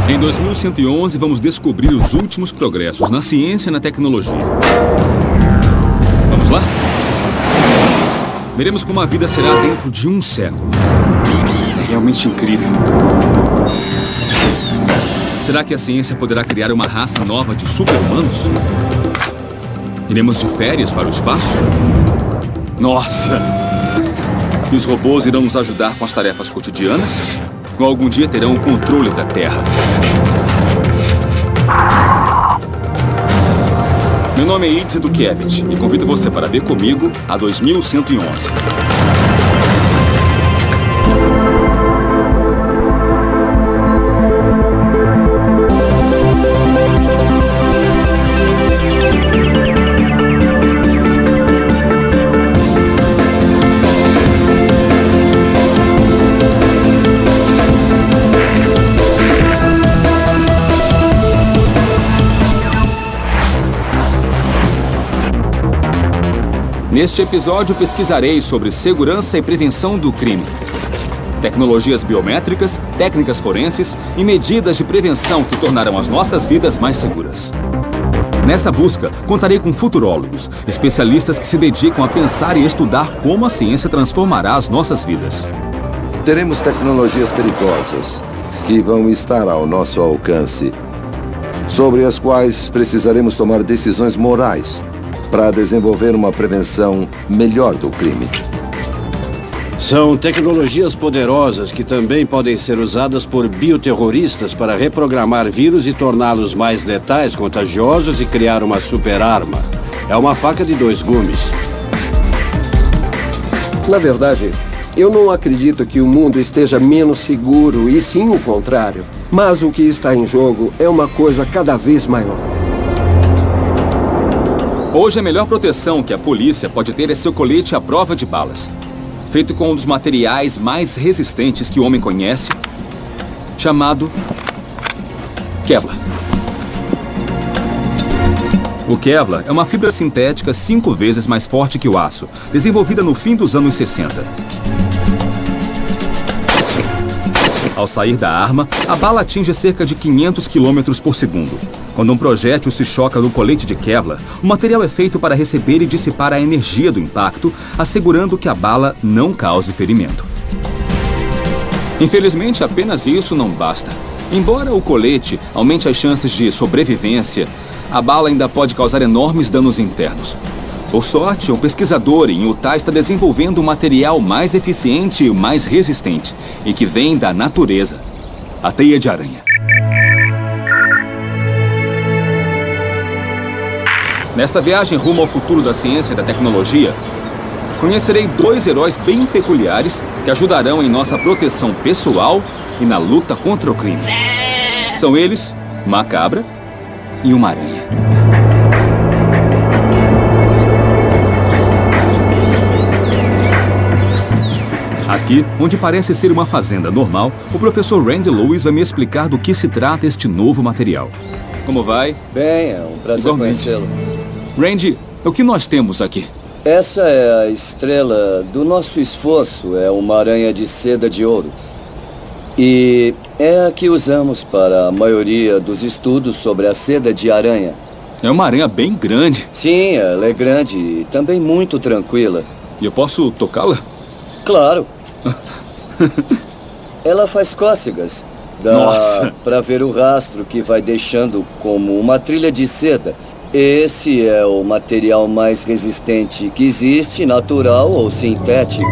Em 2111, vamos descobrir os últimos progressos na ciência e na tecnologia. Vamos lá? Veremos como a vida será dentro de um século. É realmente incrível. Será que a ciência poderá criar uma raça nova de super-humanos? Iremos de férias para o espaço? Nossa! E os robôs irão nos ajudar com as tarefas cotidianas? Ou algum dia terão o controle da Terra? Meu nome é Idze Dukiewicz e convido você para ver comigo a 2111. Neste episódio, pesquisarei sobre segurança e prevenção do crime, tecnologias biométricas, técnicas forenses e medidas de prevenção que tornarão as nossas vidas mais seguras. Nessa busca, contarei com futurólogos, especialistas que se dedicam a pensar e estudar como a ciência transformará as nossas vidas. Teremos tecnologias perigosas que vão estar ao nosso alcance, sobre as quais precisaremos tomar decisões morais para desenvolver uma prevenção melhor do crime. São tecnologias poderosas que também podem ser usadas por bioterroristas para reprogramar vírus e torná-los mais letais, contagiosos e criar uma super-arma. É uma faca de dois gumes. Na verdade, eu não acredito que o mundo esteja menos seguro, e sim o contrário. Mas o que está em jogo é uma coisa cada vez maior. Hoje, a melhor proteção que a polícia pode ter é seu colete à prova de balas. Feito com um dos materiais mais resistentes que o homem conhece, chamado Kevlar. O Kevlar é uma fibra sintética 5 vezes mais forte que o aço, desenvolvida no fim dos anos 60. Ao sair da arma, a bala atinge cerca de 500 km por segundo. Quando um projétil se choca no colete de Kevlar, o material é feito para receber e dissipar a energia do impacto, assegurando que a bala não cause ferimento. Infelizmente, apenas isso não basta. Embora o colete aumente as chances de sobrevivência, a bala ainda pode causar enormes danos internos. Por sorte, um pesquisador em Utah está desenvolvendo um material mais eficiente e mais resistente, e que vem da natureza: a teia de aranha. Nesta viagem rumo ao futuro da ciência e da tecnologia, conhecerei 2 heróis bem peculiares que ajudarão em nossa proteção pessoal e na luta contra o crime. São eles, uma cabra e uma aranha. Aqui, onde parece ser uma fazenda normal, o professor Randy Lewis vai me explicar do que se trata este novo material. Como vai? Bem, é um prazer conhecê-lo. Randy, o que nós temos aqui? Essa é a estrela do nosso esforço, é uma aranha de seda de ouro. E é a que usamos para a maioria dos estudos sobre a seda de aranha. É uma aranha bem grande. Sim, ela é grande e também muito tranquila. E eu posso tocá-la? Claro. Ela faz cócegas. Dá para ver o rastro que vai deixando como uma trilha de seda. Esse é o material mais resistente que existe, natural ou sintético.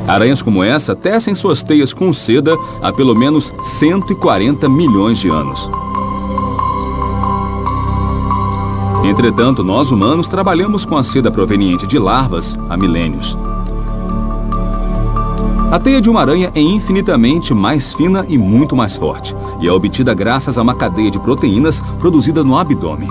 Aranhas como essa tecem suas teias com seda há pelo menos 140 milhões de anos. Entretanto, nós humanos trabalhamos com a seda proveniente de larvas há milênios. A teia de uma aranha é infinitamente mais fina e muito mais forte, e é obtida graças a uma cadeia de proteínas produzida no abdômen.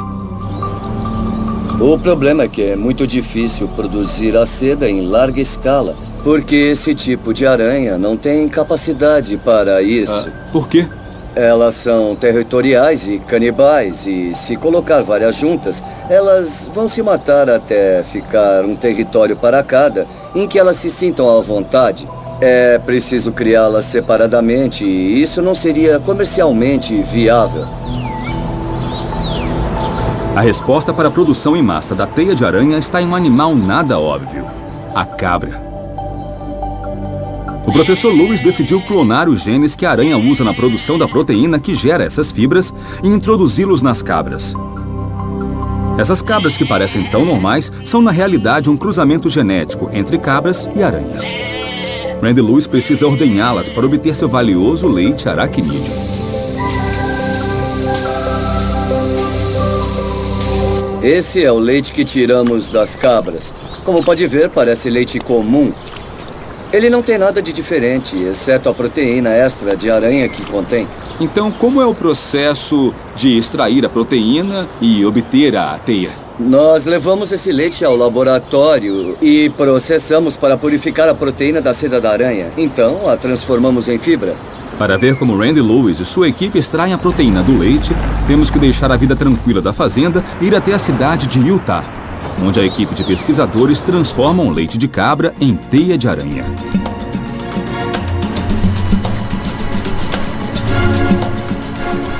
O problema é que é muito difícil produzir a seda em larga escala, porque esse tipo de aranha não tem capacidade para isso. Por quê? Elas são territoriais e canibais, e se colocar várias juntas, elas vão se matar até ficar um território para cada, em que elas se sintam à vontade. É preciso criá-las separadamente e isso não seria comercialmente viável. A resposta para a produção em massa da teia de aranha está em um animal nada óbvio: a cabra. O professor Lewis decidiu clonar os genes que a aranha usa na produção da proteína que gera essas fibras e introduzi-los nas cabras. Essas cabras que parecem tão normais são na realidade um cruzamento genético entre cabras e aranhas. Randy Lewis precisa ordenhá-las para obter seu valioso leite aracnídeo. Esse é o leite que tiramos das cabras. Como pode ver, parece leite comum. Ele não tem nada de diferente, exceto a proteína extra de aranha que contém. Então, como é o processo de extrair a proteína e obter a teia? Nós levamos esse leite ao laboratório e processamos para purificar a proteína da seda da aranha. Então, a transformamos em fibra. Para ver como Randy Lewis e sua equipe extraem a proteína do leite, temos que deixar a vida tranquila da fazenda e ir até a cidade de Utah, onde a equipe de pesquisadores transforma o leite de cabra em teia de aranha.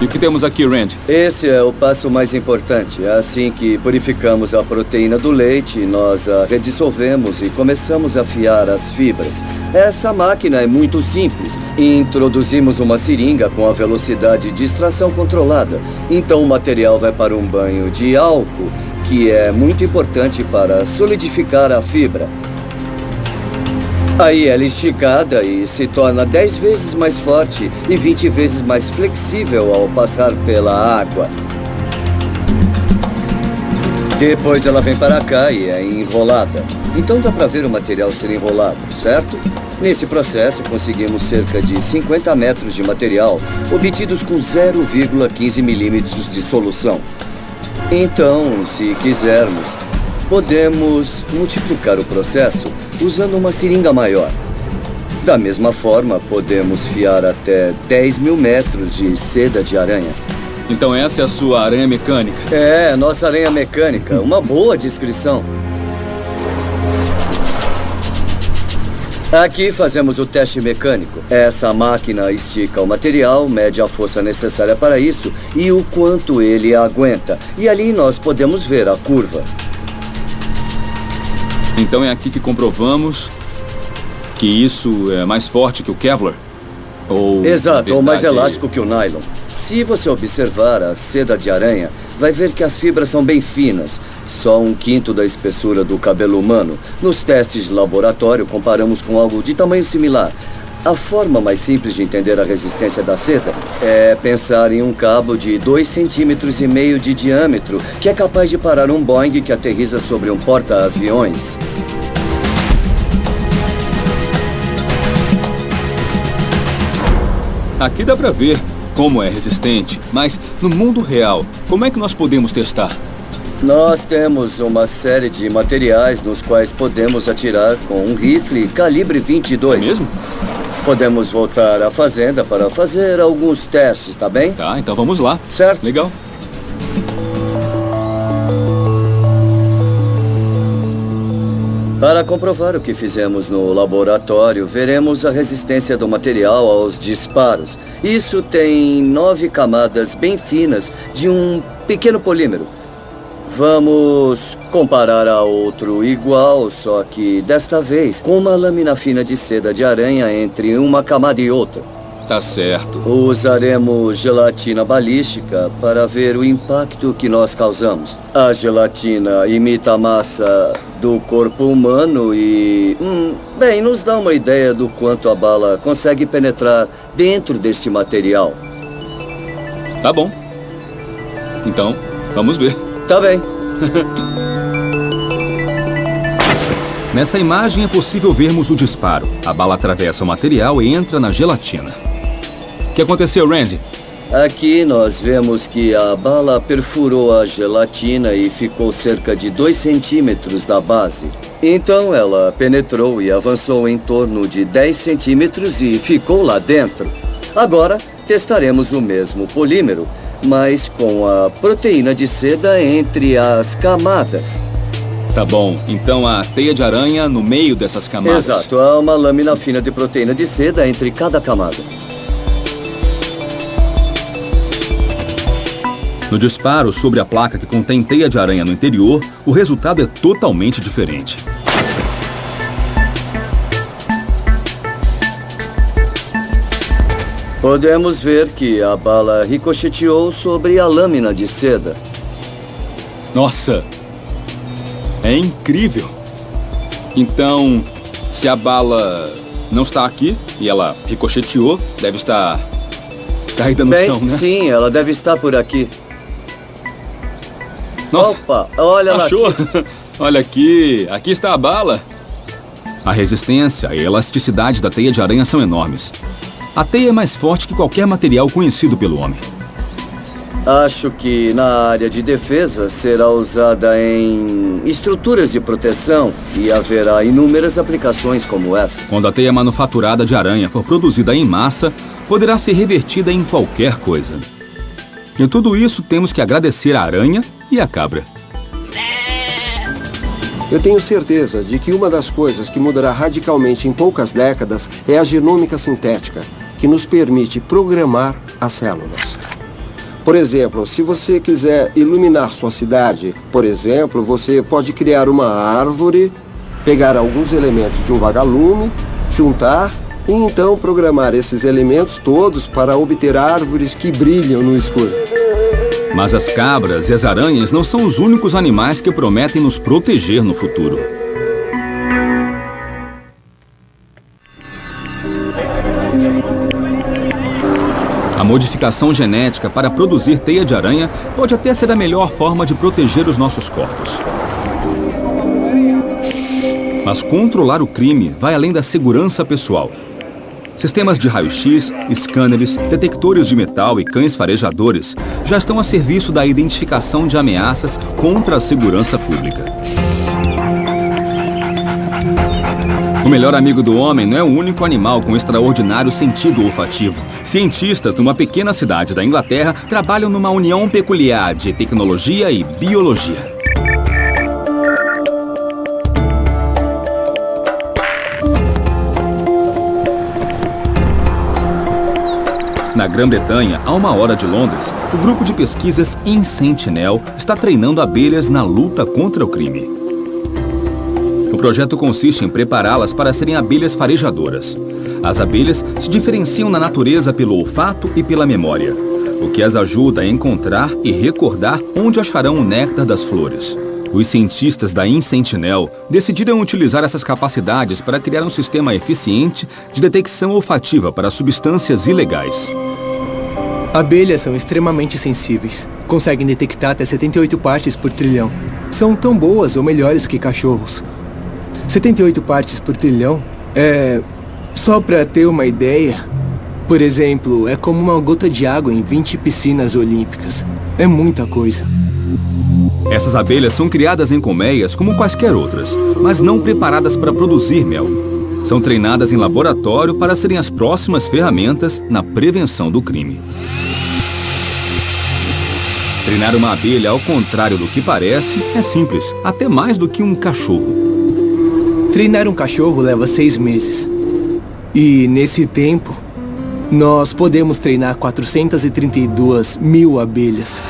E o que temos aqui, Randy? Esse é o passo mais importante. Assim que purificamos a proteína do leite, nós a redissolvemos e começamos a afiar as fibras. Essa máquina é muito simples. Introduzimos uma seringa com a velocidade de extração controlada. Então o material vai para um banho de álcool, que é muito importante para solidificar a fibra. Aí ela é esticada e se torna 10 vezes mais forte e 20 vezes mais flexível ao passar pela água. Depois ela vem para cá e é enrolada. Então dá para ver o material ser enrolado, certo? Nesse processo conseguimos cerca de 50 metros de material, obtidos com 0,15 milímetros de solução. Então, se quisermos, podemos multiplicar o processo usando uma seringa maior. Da mesma forma, podemos fiar até 10 mil metros de seda de aranha. Então essa é a sua aranha mecânica? É, nossa aranha mecânica. Uma boa descrição. Aqui fazemos o teste mecânico. Essa máquina estica o material, mede a força necessária para isso e o quanto ele aguenta. E ali nós podemos ver a curva. Então é aqui que comprovamos que isso é mais forte que o Kevlar? Exato, ou mais elástico que o nylon. Se você observar a seda de aranha, vai ver que as fibras são bem finas, só 1/5 da espessura do cabelo humano. Nos testes de laboratório, comparamos com algo de tamanho similar. A forma mais simples de entender a resistência da seda é pensar em um cabo de 2,5 cm de diâmetro, que é capaz de parar um Boeing que aterriza sobre um porta-aviões. Aqui dá pra ver como é resistente, mas no mundo real, como é que nós podemos testar? Nós temos uma série de materiais nos quais podemos atirar com um rifle calibre 22. É mesmo? Podemos voltar à fazenda para fazer alguns testes, tá bem? Tá, então vamos lá. Certo. Legal. Para comprovar o que fizemos no laboratório, veremos a resistência do material aos disparos. Isso tem 9 camadas bem finas de um pequeno polímero. Vamos comparar a outro igual, só que desta vez com uma lâmina fina de seda de aranha entre uma camada e outra. Tá certo. Usaremos gelatina balística para ver o impacto que nós causamos. A gelatina imita a massa do corpo humano e, bem, nos dá uma ideia do quanto a bala consegue penetrar dentro deste material. Tá bom. Então, vamos ver. Tá bem. Nessa imagem é possível vermos o disparo. A bala atravessa o material e entra na gelatina. O que aconteceu, Randy? Aqui nós vemos que a bala perfurou a gelatina e ficou cerca de 2 centímetros da base. Então ela penetrou e avançou em torno de 10 centímetros e ficou lá dentro. Agora testaremos o mesmo polímero, mas com a proteína de seda entre as camadas. Tá bom, então a teia de aranha no meio dessas camadas. Exato, há uma lâmina fina de proteína de seda entre cada camada. No disparo sobre a placa que contém teia de aranha no interior, o resultado é totalmente diferente. Podemos ver que a bala ricocheteou sobre a lâmina de seda. Nossa! É incrível! Então, se a bala não está aqui e ela ricocheteou, deve estar caída no chão, né? Sim, ela deve estar por aqui. Nossa! Opa, olha lá. Achou? Olha aqui! Aqui está a bala! A resistência e a elasticidade da teia de aranha são enormes. A teia é mais forte que qualquer material conhecido pelo homem. Acho que na área de defesa será usada em estruturas de proteção e haverá inúmeras aplicações como essa. Quando a teia manufaturada de aranha for produzida em massa, poderá ser revertida em qualquer coisa. E tudo isso temos que agradecer à aranha e à cabra. Eu tenho certeza de que uma das coisas que mudará radicalmente em poucas décadas é a genômica sintética, que nos permite programar as células. Por exemplo, se você quiser iluminar sua cidade, por exemplo, você pode criar uma árvore, pegar alguns elementos de um vagalume, juntar e então programar esses elementos todos para obter árvores que brilham no escuro. Mas as cabras e as aranhas não são os únicos animais que prometem nos proteger no futuro. A modificação genética para produzir teia de aranha pode até ser a melhor forma de proteger os nossos corpos. Mas controlar o crime vai além da segurança pessoal. Sistemas de raio-x, scanners, detectores de metal e cães farejadores já estão a serviço da identificação de ameaças contra a segurança pública. O melhor amigo do homem não é o único animal com extraordinário sentido olfativo. Cientistas numa pequena cidade da Inglaterra trabalham numa união peculiar de tecnologia e biologia. Na Grã-Bretanha, a 1 hora de Londres, o grupo de pesquisas InSentinel está treinando abelhas na luta contra o crime. O projeto consiste em prepará-las para serem abelhas farejadoras. As abelhas se diferenciam na natureza pelo olfato e pela memória, o que as ajuda a encontrar e recordar onde acharão o néctar das flores. Os cientistas da InSentinel decidiram utilizar essas capacidades para criar um sistema eficiente de detecção olfativa para substâncias ilegais. Abelhas são extremamente sensíveis. Conseguem detectar até 78 partes por trilhão. São tão boas ou melhores que cachorros. 78 partes por trilhão só para ter uma ideia, por exemplo, é como uma gota de água em 20 piscinas olímpicas. É muita coisa. Essas abelhas são criadas em colmeias como quaisquer outras, mas não preparadas para produzir mel. São treinadas em laboratório para serem as próximas ferramentas na prevenção do crime. Treinar uma abelha, ao contrário do que parece, é simples, até mais do que um cachorro. Treinar um cachorro leva 6 meses. E, nesse tempo, nós podemos treinar 432 mil abelhas.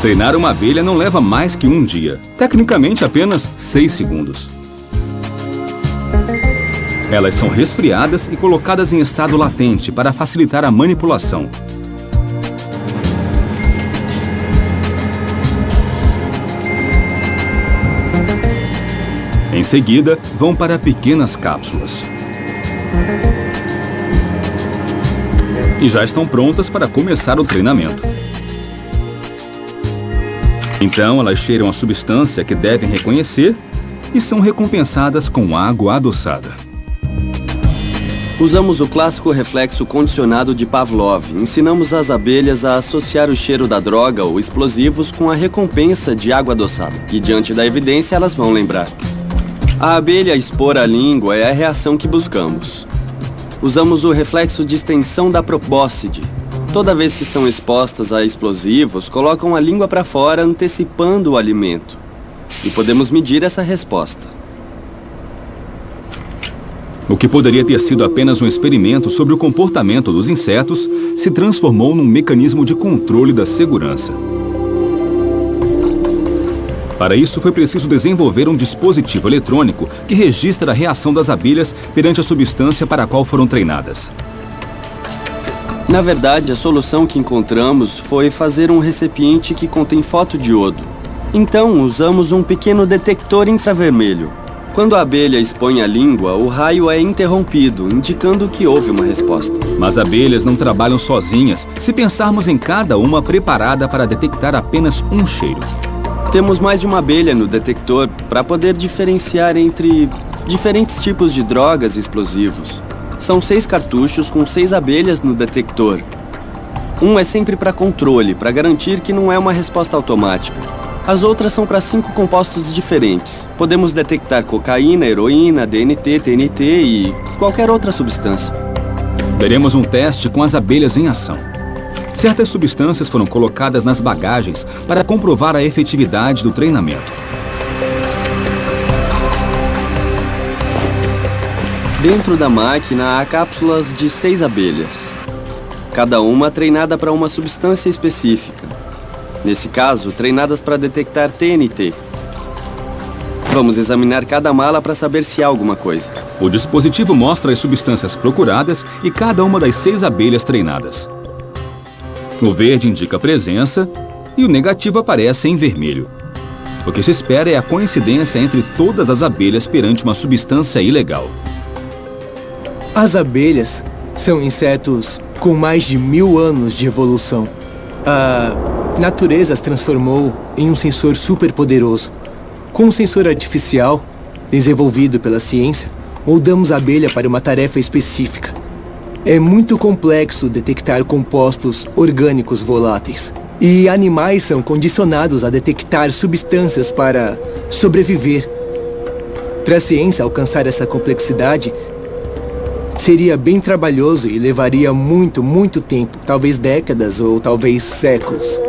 Treinar uma abelha não leva mais que um dia. Tecnicamente, apenas 6 segundos. Elas são resfriadas e colocadas em estado latente para facilitar a manipulação. Em seguida, vão para pequenas cápsulas. E já estão prontas para começar o treinamento. Então, elas cheiram a substância que devem reconhecer e são recompensadas com água adoçada. Usamos o clássico reflexo condicionado de Pavlov. Ensinamos as abelhas a associar o cheiro da droga ou explosivos com a recompensa de água adoçada. E diante da evidência, elas vão lembrar. A abelha expor a língua é a reação que buscamos. Usamos o reflexo de extensão da probóscide. Toda vez que são expostas a explosivos, colocam a língua para fora, antecipando o alimento. e podemos medir essa resposta. O que poderia ter sido apenas um experimento sobre o comportamento dos insetos se transformou num mecanismo de controle da segurança. Para isso, foi preciso desenvolver um dispositivo eletrônico que registra a reação das abelhas perante a substância para a qual foram treinadas. Na verdade, a solução que encontramos foi fazer um recipiente que contém fotodiodo. Então, usamos um pequeno detector infravermelho. Quando a abelha expõe a língua, o raio é interrompido, indicando que houve uma resposta. Mas abelhas não trabalham sozinhas se pensarmos em cada uma preparada para detectar apenas um cheiro. Temos mais de uma abelha no detector para poder diferenciar entre diferentes tipos de drogas e explosivos. São 6 cartuchos com 6 abelhas no detector. Um é sempre para controle, para garantir que não é uma resposta automática. As outras são para 5 compostos diferentes. Podemos detectar cocaína, heroína, DNT, TNT e qualquer outra substância. Veremos um teste com as abelhas em ação. Certas substâncias foram colocadas nas bagagens para comprovar a efetividade do treinamento. Dentro da máquina há cápsulas de 6 abelhas. Cada uma treinada para uma substância específica. Nesse caso, treinadas para detectar TNT. Vamos examinar cada mala para saber se há alguma coisa. O dispositivo mostra as substâncias procuradas e cada uma das 6 abelhas treinadas. O verde indica a presença e o negativo aparece em vermelho. O que se espera é a coincidência entre todas as abelhas perante uma substância ilegal. As abelhas são insetos com mais de 1000 anos de evolução. A natureza as transformou em um sensor superpoderoso. Com um sensor artificial, desenvolvido pela ciência, moldamos a abelha para uma tarefa específica. É muito complexo detectar compostos orgânicos voláteis. E animais são condicionados a detectar substâncias para sobreviver. Para a ciência alcançar essa complexidade, seria bem trabalhoso e levaria muito tempo, talvez décadas ou talvez séculos.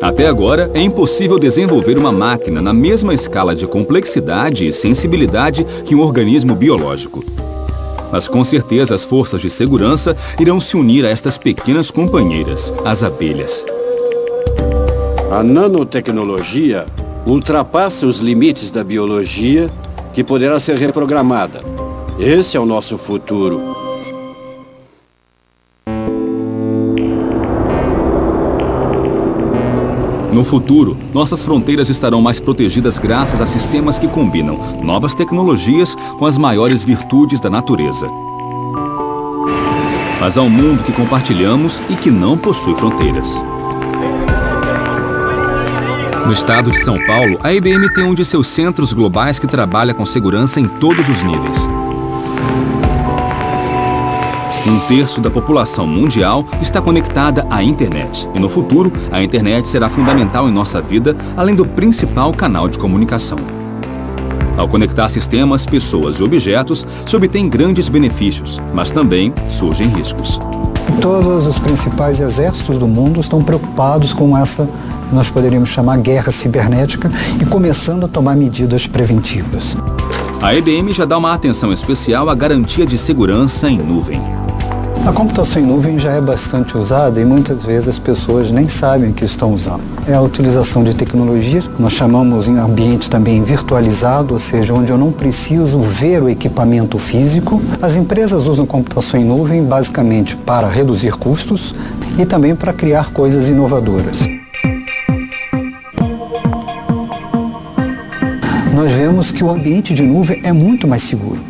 Até agora, é impossível desenvolver uma máquina na mesma escala de complexidade e sensibilidade que um organismo biológico. Mas com certeza as forças de segurança irão se unir a estas pequenas companheiras, as abelhas. A nanotecnologia ultrapassa os limites da biologia, que poderá ser reprogramada. Esse é o nosso futuro. No futuro, nossas fronteiras estarão mais protegidas graças a sistemas que combinam novas tecnologias com as maiores virtudes da natureza. Mas há um mundo que compartilhamos e que não possui fronteiras. No estado de São Paulo, a IBM tem um de seus centros globais que trabalha com segurança em todos os níveis. 1/3 da população mundial está conectada à internet. E no futuro, a internet será fundamental em nossa vida, além do principal canal de comunicação. Ao conectar sistemas, pessoas e objetos, se obtém grandes benefícios, mas também surgem riscos. Todos os principais exércitos do mundo estão preocupados com essa, nós poderíamos chamar, guerra cibernética e começando a tomar medidas preventivas. A IBM já dá uma atenção especial à garantia de segurança em nuvem. A computação em nuvem já é bastante usada e muitas vezes as pessoas nem sabem que estão usando. É a utilização de tecnologias, nós chamamos em ambiente também virtualizado, ou seja, onde eu não preciso ver o equipamento físico. As empresas usam computação em nuvem basicamente para reduzir custos e também para criar coisas inovadoras. Nós vemos que o ambiente de nuvem é muito mais seguro.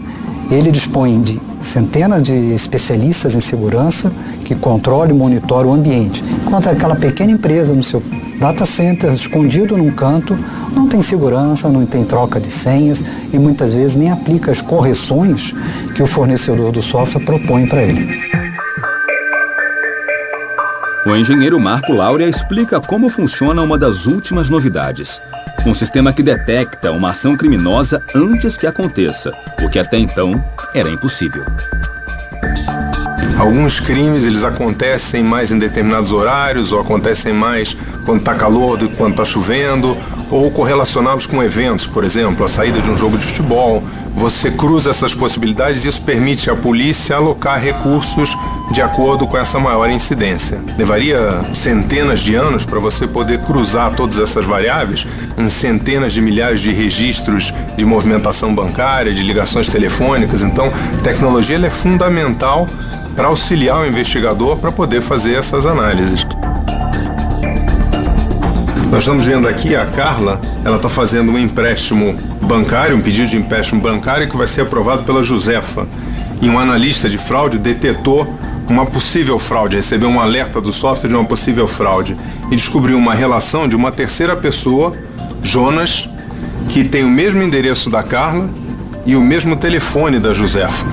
Ele dispõe de centenas de especialistas em segurança que controlam e monitoram o ambiente. Enquanto aquela pequena empresa no seu data center, escondido num canto, não tem segurança, não tem troca de senhas e muitas vezes nem aplica as correções que o fornecedor do software propõe para ele. O engenheiro Marco Laurea explica como funciona uma das últimas novidades. Um sistema que detecta uma ação criminosa antes que aconteça, o que até então era impossível. Alguns crimes, eles acontecem mais em determinados horários, ou acontecem mais quando está calor do que quando está chovendo, ou correlacioná-los com eventos, por exemplo, a saída de um jogo de futebol. Você cruza essas possibilidades e isso permite à polícia alocar recursos de acordo com essa maior incidência. Levaria centenas de anos para você poder cruzar todas essas variáveis em centenas de milhares de registros de movimentação bancária, de ligações telefônicas. Então, a tecnologia ela é fundamental para auxiliar o investigador para poder fazer essas análises. Nós estamos vendo aqui a Carla, ela está fazendo um empréstimo bancário, um pedido de empréstimo bancário que vai ser aprovado pela Josefa. E um analista de fraude detetou uma possível fraude, recebeu um alerta do software de uma possível fraude e descobriu uma relação de uma terceira pessoa, Jonas, que tem o mesmo endereço da Carla e o mesmo telefone da Josefa.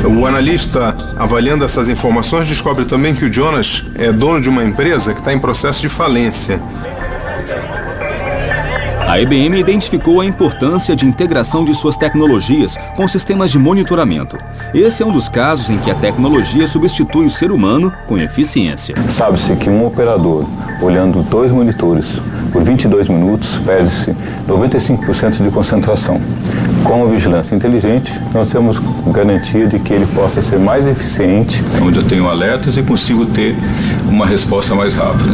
O analista, avaliando essas informações, descobre também que o Jonas é dono de uma empresa que está em processo de falência. A IBM identificou a importância de integração de suas tecnologias com sistemas de monitoramento. Esse é um dos casos em que a tecnologia substitui o ser humano com eficiência. Sabe-se que um operador, olhando 2 monitores por 22 minutos, perde-se 95% de concentração. Com a vigilância inteligente, nós temos garantia de que ele possa ser mais eficiente. Onde eu tenho alertas e consigo ter uma resposta mais rápida.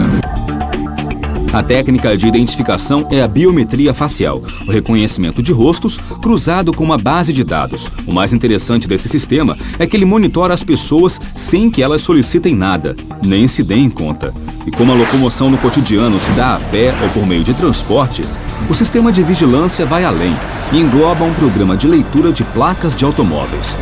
A técnica de identificação é a biometria facial, o reconhecimento de rostos cruzado com uma base de dados. O mais interessante desse sistema é que ele monitora as pessoas sem que elas solicitem nada, nem se deem conta. E como a locomoção no cotidiano se dá a pé ou por meio de transporte, o sistema de vigilância vai além e engloba um programa de leitura de placas de automóveis.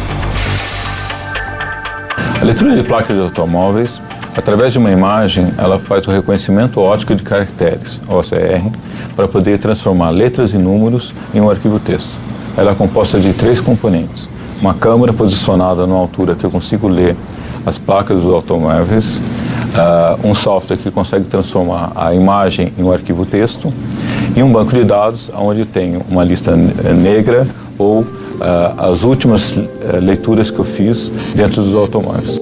A leitura de placas de automóveis, através de uma imagem, ela faz o reconhecimento óptico de caracteres, OCR, para poder transformar letras e números em um arquivo texto. Ela é composta de 3 componentes. Uma câmera posicionada numa altura que eu consigo ler as placas dos automóveis, um software que consegue transformar a imagem em um arquivo texto, e um banco de dados onde tenho uma lista negra ou as últimas leituras que eu fiz dentro dos automóveis.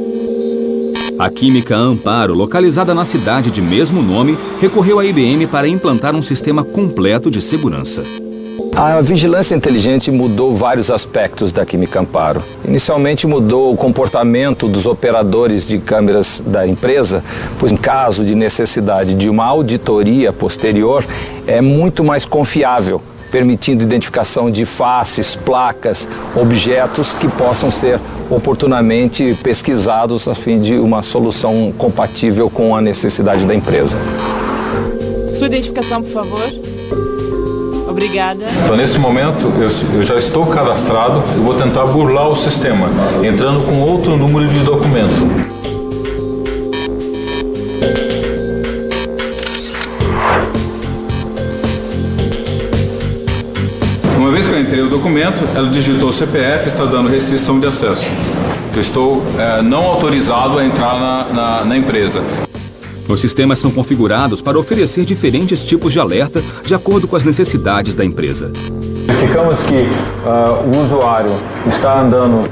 A Química Amparo, localizada na cidade de mesmo nome, recorreu à IBM para implantar um sistema completo de segurança. A vigilância inteligente mudou vários aspectos da Química Amparo. Inicialmente mudou o comportamento dos operadores de câmeras da empresa, pois em caso de necessidade de uma auditoria posterior, é muito mais confiável, permitindo identificação de faces, placas, objetos que possam ser oportunamente pesquisados a fim de uma solução compatível com a necessidade da empresa. Sua identificação, por favor. Obrigada. Então, nesse momento, eu já estou cadastrado e vou tentar burlar o sistema, entrando com outro número de documento. Uma vez que eu entrei o documento, ela digitou o CPF, está dando restrição de acesso. Eu estou não autorizado a entrar na empresa. Os sistemas são configurados para oferecer diferentes tipos de alerta de acordo com as necessidades da empresa. Verificamos que o usuário está andando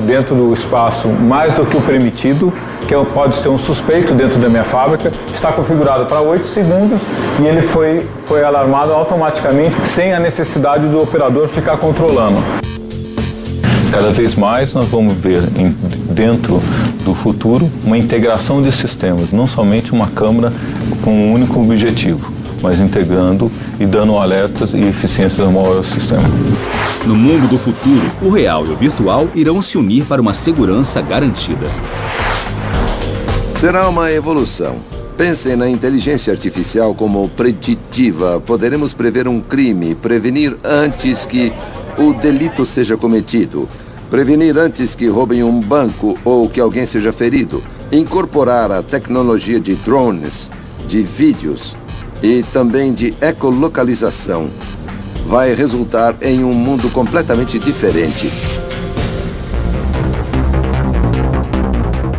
dentro do espaço mais do que o permitido, que pode ser um suspeito dentro da minha fábrica, está configurado para 8 segundos e ele foi alarmado automaticamente sem a necessidade do operador ficar controlando. Cada vez mais nós vamos ver dentro do futuro uma integração de sistemas, não somente uma câmera com um único objetivo, mas integrando e dando alertas e eficiências maior ao sistema. No mundo do futuro, o real e o virtual irão se unir para uma segurança garantida. Será uma evolução. Pensem na inteligência artificial como preditiva. Poderemos prever um crime, prevenir antes que o delito seja cometido, prevenir antes que roubem um banco ou que alguém seja ferido, incorporar a tecnologia de drones, de vídeos e também de ecolocalização. Vai resultar em um mundo completamente diferente.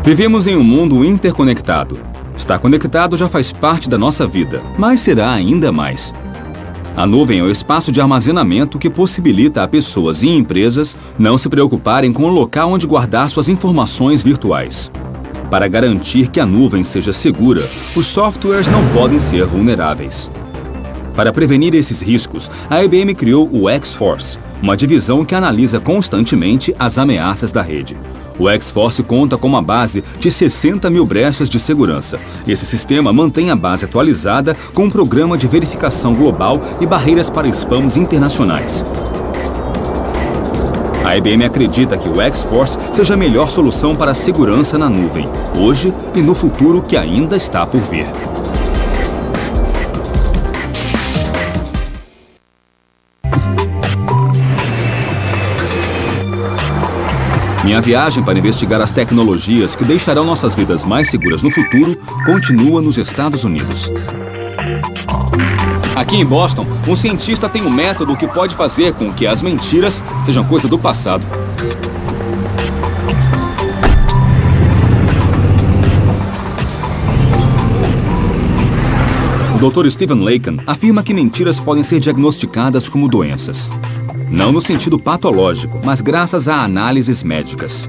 Vivemos em um mundo interconectado. Estar conectado já faz parte da nossa vida, mas será ainda mais. A nuvem é o espaço de armazenamento que possibilita a pessoas e empresas não se preocuparem com o local onde guardar suas informações virtuais. Para garantir que a nuvem seja segura, os softwares não podem ser vulneráveis. Para prevenir esses riscos, a IBM criou o X-Force, uma divisão que analisa constantemente as ameaças da rede. O X-Force conta com uma base de 60 mil brechas de segurança. Esse sistema mantém a base atualizada com um programa de verificação global e barreiras para spams internacionais. A IBM acredita que o X-Force seja a melhor solução para a segurança na nuvem, hoje e no futuro que ainda está por vir. Minha viagem para investigar as tecnologias que deixarão nossas vidas mais seguras no futuro continua nos Estados Unidos. Aqui em Boston, um cientista tem um método que pode fazer com que as mentiras sejam coisa do passado. O Dr. Stephen Laken afirma que mentiras podem ser diagnosticadas como doenças. Não no sentido patológico, mas graças a análises médicas.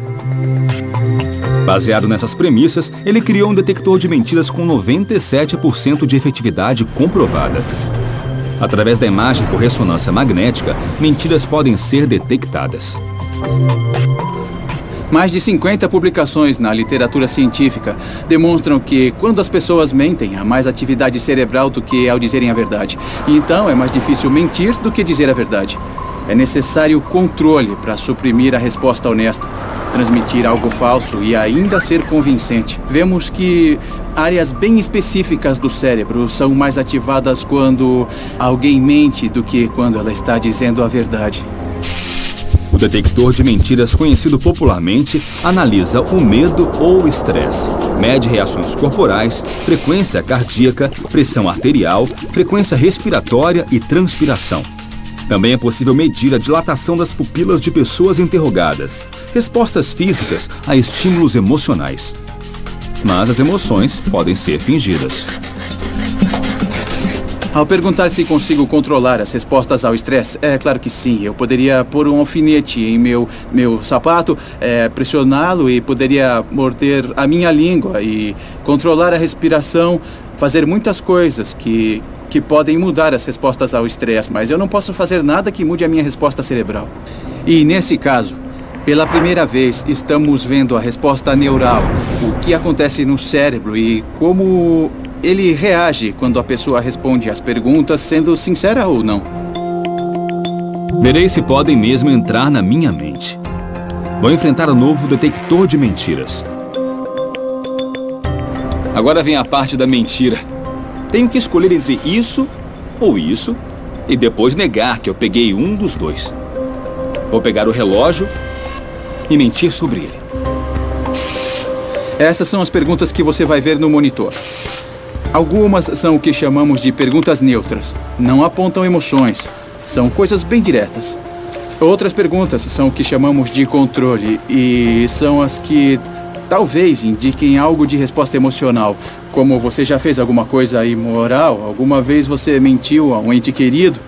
Baseado nessas premissas, ele criou um detector de mentiras com 97% de efetividade comprovada. Através da imagem por ressonância magnética, mentiras podem ser detectadas. Mais de 50 publicações na literatura científica demonstram que quando as pessoas mentem, há mais atividade cerebral do que ao dizerem a verdade. Então, é mais difícil mentir do que dizer a verdade. É necessário controle para suprimir a resposta honesta, transmitir algo falso e ainda ser convincente. Vemos que áreas bem específicas do cérebro são mais ativadas quando alguém mente do que quando ela está dizendo a verdade. O detector de mentiras, conhecido popularmente, analisa o medo ou o estresse, mede reações corporais, frequência cardíaca, pressão arterial, frequência respiratória e transpiração. Também é possível medir a dilatação das pupilas de pessoas interrogadas, respostas físicas a estímulos emocionais. Mas as emoções podem ser fingidas. Ao perguntar se consigo controlar as respostas ao estresse, é claro que sim. Eu poderia pôr um alfinete em meu sapato, pressioná-lo e poderia morder a minha língua e controlar a respiração, fazer muitas coisas que podem mudar as respostas ao estresse, mas eu não posso fazer nada que mude a minha resposta cerebral. E nesse caso, pela primeira vez, estamos vendo a resposta neural, o que acontece no cérebro e como ele reage quando a pessoa responde às perguntas, sendo sincera ou não. Verei se podem mesmo entrar na minha mente. Vou enfrentar o novo detector de mentiras. Agora vem a parte da mentira. Tenho que escolher entre isso ou isso e depois negar que eu peguei um dos dois. Vou pegar o relógio e mentir sobre ele. Essas são as perguntas que você vai ver no monitor. Algumas são o que chamamos de perguntas neutras. Não apontam emoções. São coisas bem diretas. Outras perguntas são o que chamamos de controle e são as que talvez indiquem algo de resposta emocional, como você já fez alguma coisa imoral, alguma vez você mentiu a um ente querido.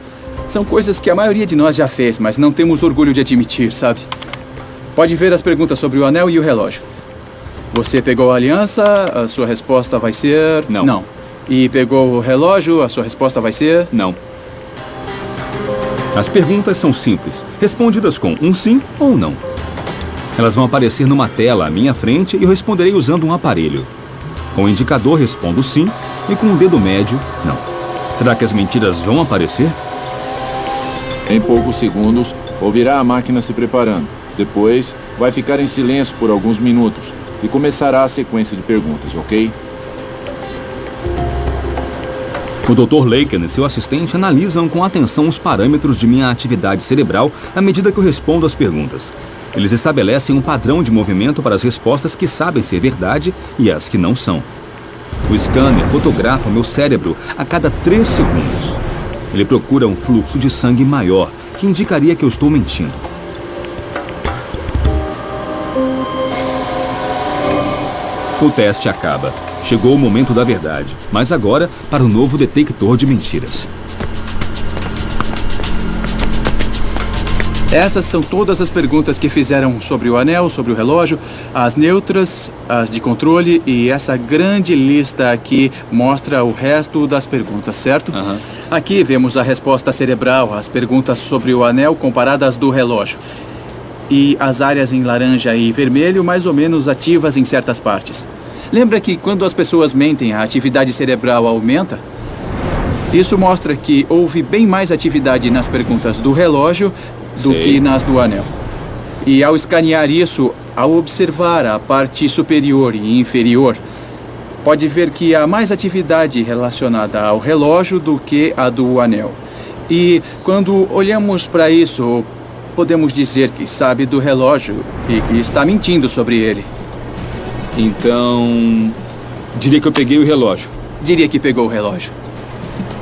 São coisas que a maioria de nós já fez, mas não temos orgulho de admitir, sabe? Pode ver as perguntas sobre o anel e o relógio. Você pegou a aliança, a sua resposta vai ser... Não. Não. E pegou o relógio, a sua resposta vai ser... Não. As perguntas são simples, respondidas com um sim ou um não. Elas vão aparecer numa tela à minha frente e eu responderei usando um aparelho. Com o indicador respondo sim e com o dedo médio, não. Será que as mentiras vão aparecer? Em poucos segundos, ouvirá a máquina se preparando. Depois, vai ficar em silêncio por alguns minutos e começará a sequência de perguntas, ok? O Dr. Laken e seu assistente analisam com atenção os parâmetros de minha atividade cerebral à medida que eu respondo às perguntas. Eles estabelecem um padrão de movimento para as respostas que sabem ser verdade e as que não são. O scanner fotografa o meu cérebro a cada 3 segundos. Ele procura um fluxo de sangue maior, que indicaria que eu estou mentindo. O teste acaba. Chegou o momento da verdade, mas agora para o novo detector de mentiras. Essas são todas as perguntas que fizeram sobre o anel, sobre o relógio, as neutras, as de controle e essa grande lista aqui mostra o resto das perguntas, certo? Aqui vemos a resposta cerebral, as perguntas sobre o anel comparadas do relógio. E as áreas em laranja e vermelho mais ou menos ativas em certas partes. Lembra que quando as pessoas mentem, a atividade cerebral aumenta? Isso mostra que houve bem mais atividade nas perguntas do relógio do que nas do anel. E ao escanear isso, ao observar a parte superior e inferior, pode ver que há mais atividade relacionada ao relógio do que a do anel. E quando olhamos para isso, podemos dizer que sabe do relógio e que está mentindo sobre ele. Então, diria que eu peguei o relógio. Diria que pegou o relógio.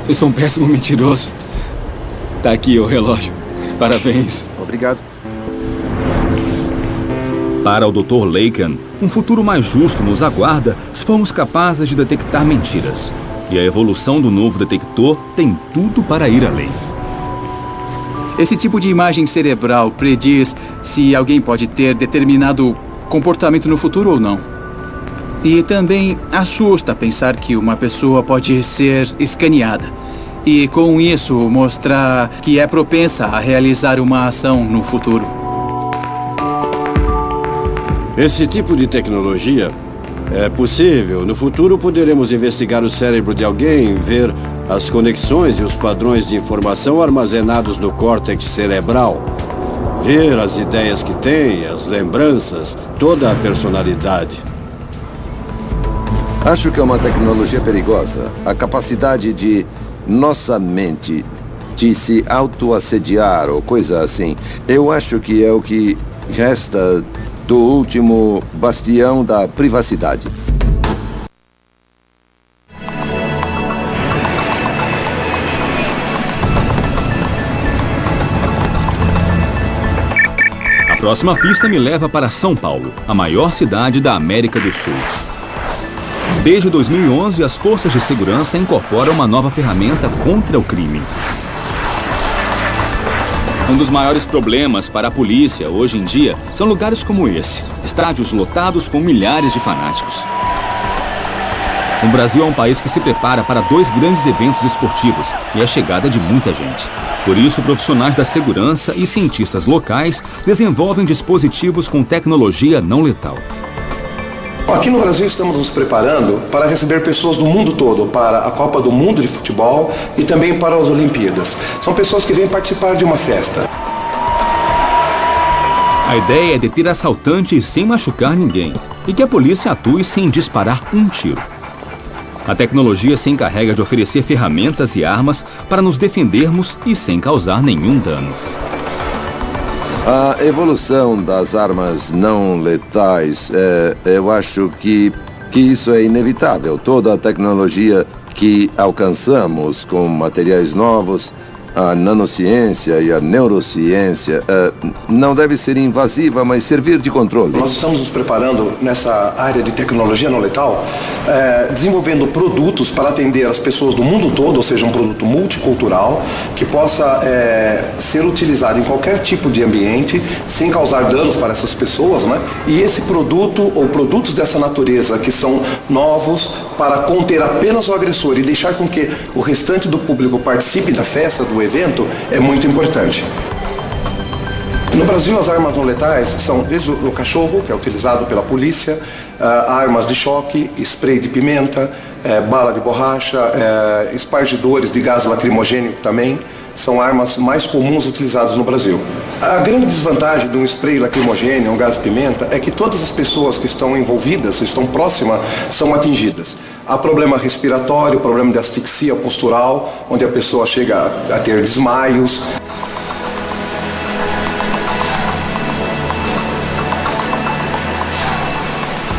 Eu sou um péssimo mentiroso. Tá aqui o relógio. Parabéns. Obrigado. Para o Dr. Lacan, um futuro mais justo nos aguarda se formos capazes de detectar mentiras. E a evolução do novo detector tem tudo para ir além. Esse tipo de imagem cerebral prediz se alguém pode ter determinado comportamento no futuro ou não. E também assusta pensar que uma pessoa pode ser escaneada. E com isso mostrar que é propensa a realizar uma ação no futuro. Esse tipo de tecnologia é possível. No futuro poderemos investigar o cérebro de alguém, ver as conexões e os padrões de informação armazenados no córtex cerebral, ver as ideias que tem, as lembranças, toda a personalidade. Acho que é uma tecnologia perigosa. A capacidade de nossa mente de se autoassediar ou coisa assim, eu acho que é o que resta do último bastião da privacidade. A próxima pista me leva para São Paulo, a maior cidade da América do Sul. Desde 2011, as forças de segurança incorporam uma nova ferramenta contra o crime. Um dos maiores problemas para a polícia hoje em dia são lugares como esse, estádios lotados com milhares de fanáticos. O Brasil é um país que se prepara para 2 grandes eventos esportivos e a chegada de muita gente. Por isso, profissionais da segurança e cientistas locais desenvolvem dispositivos com tecnologia não letal. Aqui no Brasil estamos nos preparando para receber pessoas do mundo todo para a Copa do Mundo de Futebol e também para as Olimpíadas. São pessoas que vêm participar de uma festa. A ideia é deter assaltantes sem machucar ninguém e que a polícia atue sem disparar um tiro. A tecnologia se encarrega de oferecer ferramentas e armas para nos defendermos e sem causar nenhum dano. A evolução das armas não letais, eu acho que isso é inevitável. Toda a tecnologia que alcançamos com materiais novos, a nanociência e a neurociência, não deve ser invasiva, mas servir de controle. Nós estamos nos preparando nessa área de tecnologia não letal, desenvolvendo produtos para atender as pessoas do mundo todo, ou seja, um produto multicultural, que possa ser utilizado em qualquer tipo de ambiente, sem causar danos para essas pessoas, né? E esse produto, ou produtos dessa natureza, que são novos, para conter apenas o agressor e deixar com que o restante do público participe da festa, do evento, é muito importante. No Brasil, as armas não letais são desde o cachorro, que é utilizado pela polícia, armas de choque, spray de pimenta, bala de borracha, espargidores de gás lacrimogêneo também. São armas mais comuns utilizadas no Brasil. A grande desvantagem de um spray lacrimogêneo, um gás de pimenta, é que todas as pessoas que estão envolvidas, estão próximas, são atingidas. Há problema respiratório, problema de asfixia postural, onde a pessoa chega a ter desmaios.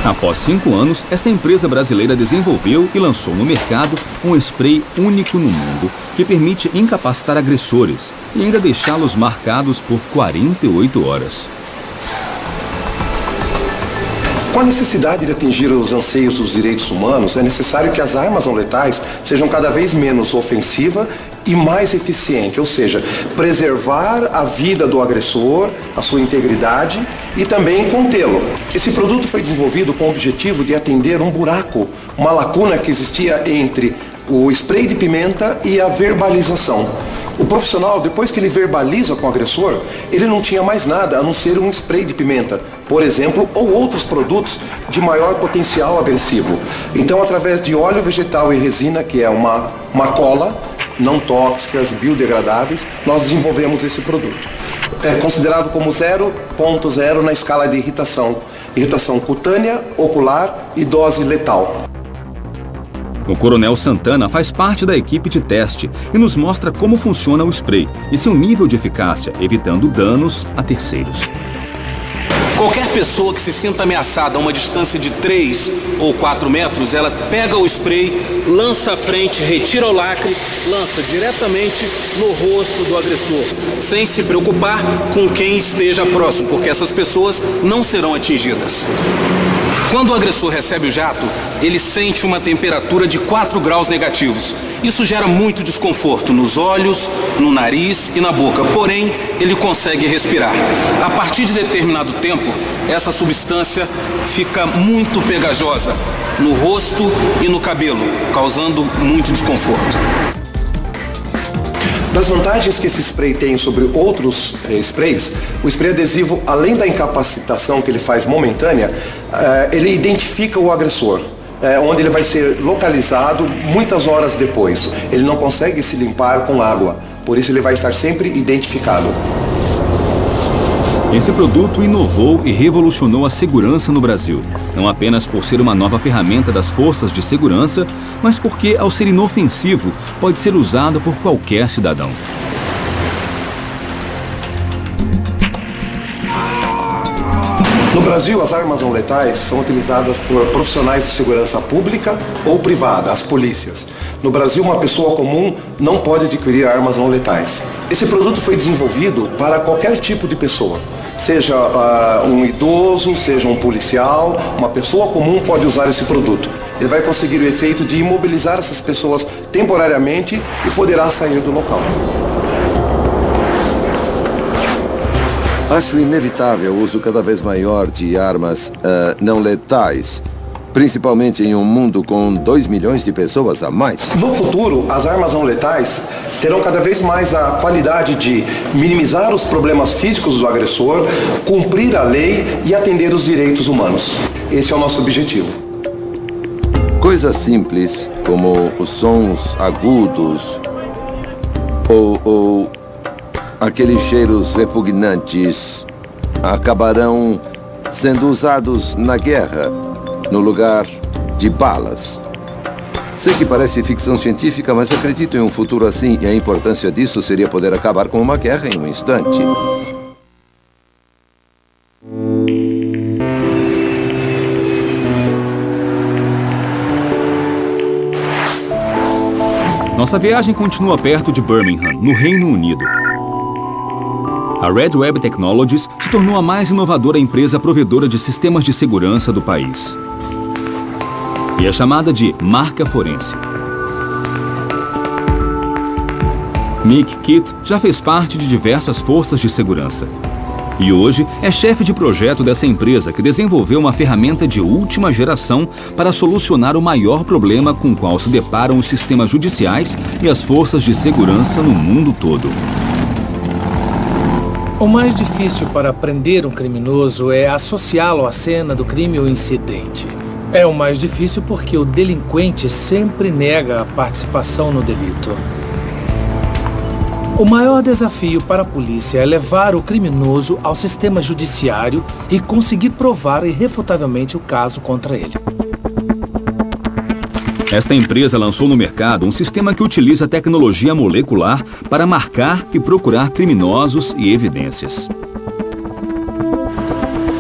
Após 5 anos, esta empresa brasileira desenvolveu e lançou no mercado um spray único no mundo que permite incapacitar agressores e ainda deixá-los marcados por 48 horas. Com a necessidade de atingir os anseios dos direitos humanos, é necessário que as armas não letais sejam cada vez menos ofensivas e mais eficientes, ou seja, preservar a vida do agressor, a sua integridade e também contê-lo. Esse produto foi desenvolvido com o objetivo de atender um buraco, uma lacuna que existia entre o spray de pimenta e a verbalização. O profissional, depois que ele verbaliza com o agressor, ele não tinha mais nada a não ser um spray de pimenta, por exemplo, ou outros produtos de maior potencial agressivo. Então, através de óleo vegetal e resina, que é uma cola, não tóxicas, biodegradáveis, nós desenvolvemos esse produto. É considerado como 0.0 na escala de irritação cutânea, ocular e dose letal. O Coronel Santana faz parte da equipe de teste e nos mostra como funciona o spray e seu nível de eficácia, evitando danos a terceiros. Qualquer pessoa que se sinta ameaçada a uma distância de 3 ou 4 metros, ela pega o spray, lança à frente, retira o lacre, lança diretamente no rosto do agressor, sem se preocupar com quem esteja próximo, porque essas pessoas não serão atingidas. Quando o agressor recebe o jato, ele sente uma temperatura de 4 graus negativos. Isso gera muito desconforto nos olhos, no nariz e na boca, porém, ele consegue respirar. A partir de determinado tempo, essa substância fica muito pegajosa no rosto e no cabelo, causando muito desconforto. Das vantagens que esse spray tem sobre outros sprays, o spray adesivo, além da incapacitação que ele faz momentânea, ele identifica o agressor, onde ele vai ser localizado muitas horas depois. Ele não consegue se limpar com água, por isso ele vai estar sempre identificado. Esse produto inovou e revolucionou a segurança no Brasil, não apenas por ser uma nova ferramenta das forças de segurança, mas porque, ao ser inofensivo, pode ser usado por qualquer cidadão. No Brasil, as armas não letais são utilizadas por profissionais de segurança pública ou privada, as polícias. No Brasil, uma pessoa comum não pode adquirir armas não letais. Esse produto foi desenvolvido para qualquer tipo de pessoa. Seja um idoso, seja um policial, uma pessoa comum pode usar esse produto. Ele vai conseguir o efeito de imobilizar essas pessoas temporariamente e poderá sair do local. Acho inevitável o uso cada vez maior de armas não letais, principalmente em um mundo com 2 milhões de pessoas a mais. No futuro, as armas não letais terão cada vez mais a qualidade de minimizar os problemas físicos do agressor, cumprir a lei e atender os direitos humanos. Esse é o nosso objetivo. Coisas simples, como os sons agudos ou aqueles cheiros repugnantes, acabarão sendo usados na guerra, no lugar de balas. Sei que parece ficção científica, mas acredito em um futuro assim, e a importância disso seria poder acabar com uma guerra em um instante. Nossa viagem continua perto de Birmingham, no Reino Unido. A Red Web Technologies se tornou a mais inovadora empresa provedora de sistemas de segurança do país. E é chamada de marca forense. Mick Kitt já fez parte de diversas forças de segurança. E hoje é chefe de projeto dessa empresa que desenvolveu uma ferramenta de última geração para solucionar o maior problema com o qual se deparam os sistemas judiciais e as forças de segurança no mundo todo. O mais difícil para prender um criminoso é associá-lo à cena do crime ou incidente. É o mais difícil porque o delinquente sempre nega a participação no delito. O maior desafio para a polícia é levar o criminoso ao sistema judiciário e conseguir provar irrefutavelmente o caso contra ele. Esta empresa lançou no mercado um sistema que utiliza tecnologia molecular para marcar e procurar criminosos e evidências.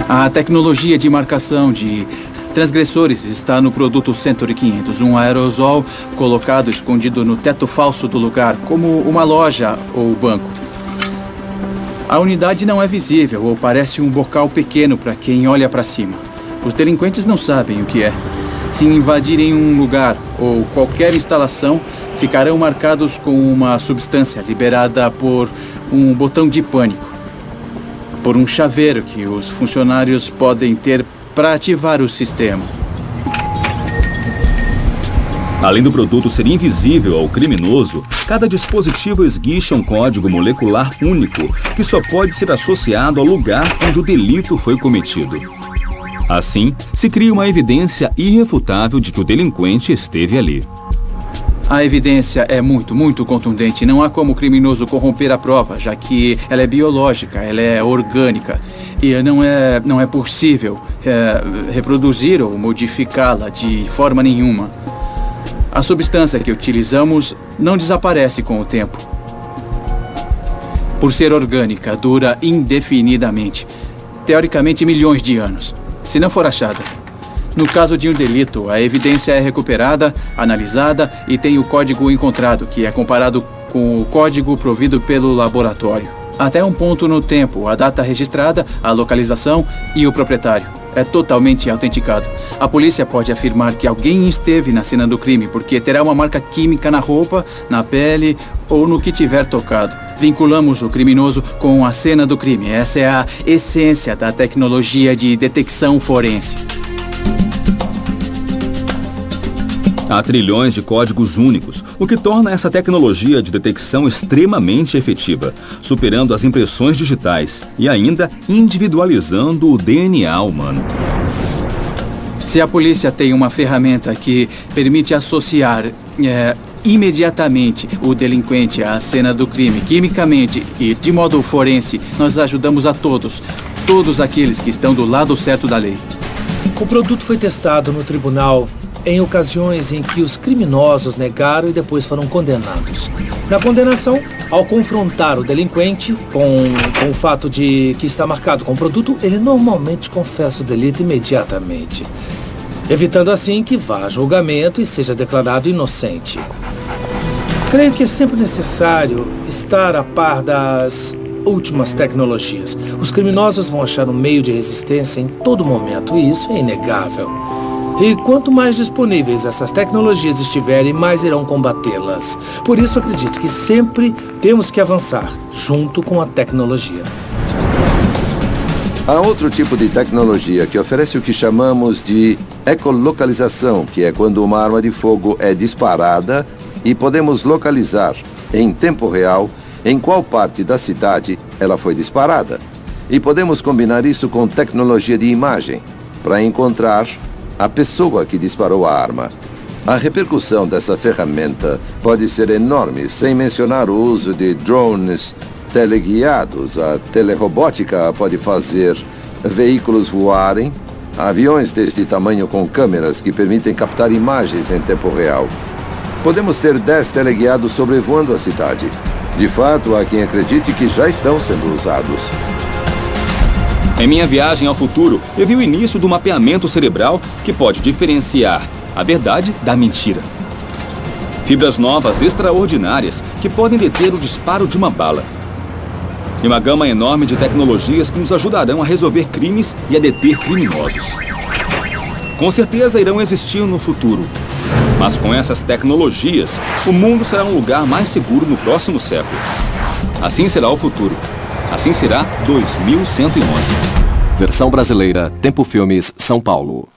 A tecnologia de marcação de transgressores está no produto Century 500, um aerosol colocado escondido no teto falso do lugar, como uma loja ou banco. A unidade não é visível ou parece um bocal pequeno para quem olha para cima. Os delinquentes não sabem o que é. Se invadirem um lugar ou qualquer instalação, ficarão marcados com uma substância liberada por um botão de pânico, por um chaveiro que os funcionários podem ter para ativar o sistema. Além do produto ser invisível ao criminoso, cada dispositivo esguicha um código molecular único que só pode ser associado ao lugar onde o delito foi cometido. Assim, se cria uma evidência irrefutável de que o delinquente esteve ali. A evidência é muito contundente. Não há como o criminoso corromper a prova, já que ela é biológica, ela é orgânica. E não é possível reproduzir ou modificá-la de forma nenhuma. A substância que utilizamos não desaparece com o tempo. Por ser orgânica, dura indefinidamente. Teoricamente, milhões de anos, se não for achada. No caso de um delito, a evidência é recuperada, analisada e tem o código encontrado, que é comparado com o código provido pelo laboratório. Até um ponto no tempo, a data registrada, a localização e o proprietário. É totalmente autenticado. A polícia pode afirmar que alguém esteve na cena do crime, porque terá uma marca química na roupa, na pele ou no que tiver tocado. Vinculamos o criminoso com a cena do crime. Essa é a essência da tecnologia de detecção forense. Há trilhões de códigos únicos, o que torna essa tecnologia de detecção extremamente efetiva, superando as impressões digitais e ainda individualizando o DNA humano. Se a polícia tem uma ferramenta que permite associar imediatamente o delinquente à cena do crime, quimicamente e de modo forense, nós ajudamos a todos aqueles que estão do lado certo da lei. O produto foi testado no tribunal em ocasiões em que os criminosos negaram e depois foram condenados. Na condenação, ao confrontar o delinquente com o fato de que está marcado com o produto, ele normalmente confessa o delito imediatamente, evitando assim que vá a julgamento e seja declarado inocente. Creio que é sempre necessário estar a par das últimas tecnologias. Os criminosos vão achar um meio de resistência em todo momento, e isso é inegável. E quanto mais disponíveis essas tecnologias estiverem, mais irão combatê-las. Por isso, acredito que sempre temos que avançar junto com a tecnologia. Há outro tipo de tecnologia que oferece o que chamamos de ecolocalização, que é quando uma arma de fogo é disparada e podemos localizar, em tempo real, em qual parte da cidade ela foi disparada. E podemos combinar isso com tecnologia de imagem, para encontrar a pessoa que disparou a arma. A repercussão dessa ferramenta pode ser enorme, sem mencionar o uso de drones teleguiados. A telerobótica pode fazer veículos voarem, aviões deste tamanho com câmeras que permitem captar imagens em tempo real. Podemos ter 10 teleguiados sobrevoando a cidade. De fato, há quem acredite que já estão sendo usados. Em minha viagem ao futuro, eu vi o início do mapeamento cerebral que pode diferenciar a verdade da mentira. Fibras novas extraordinárias que podem deter o disparo de uma bala. E uma gama enorme de tecnologias que nos ajudarão a resolver crimes e a deter criminosos. Com certeza irão existir no futuro. Mas com essas tecnologias, o mundo será um lugar mais seguro no próximo século. Assim será o futuro. Assim será 2111. Versão brasileira, Tempo Filmes, São Paulo.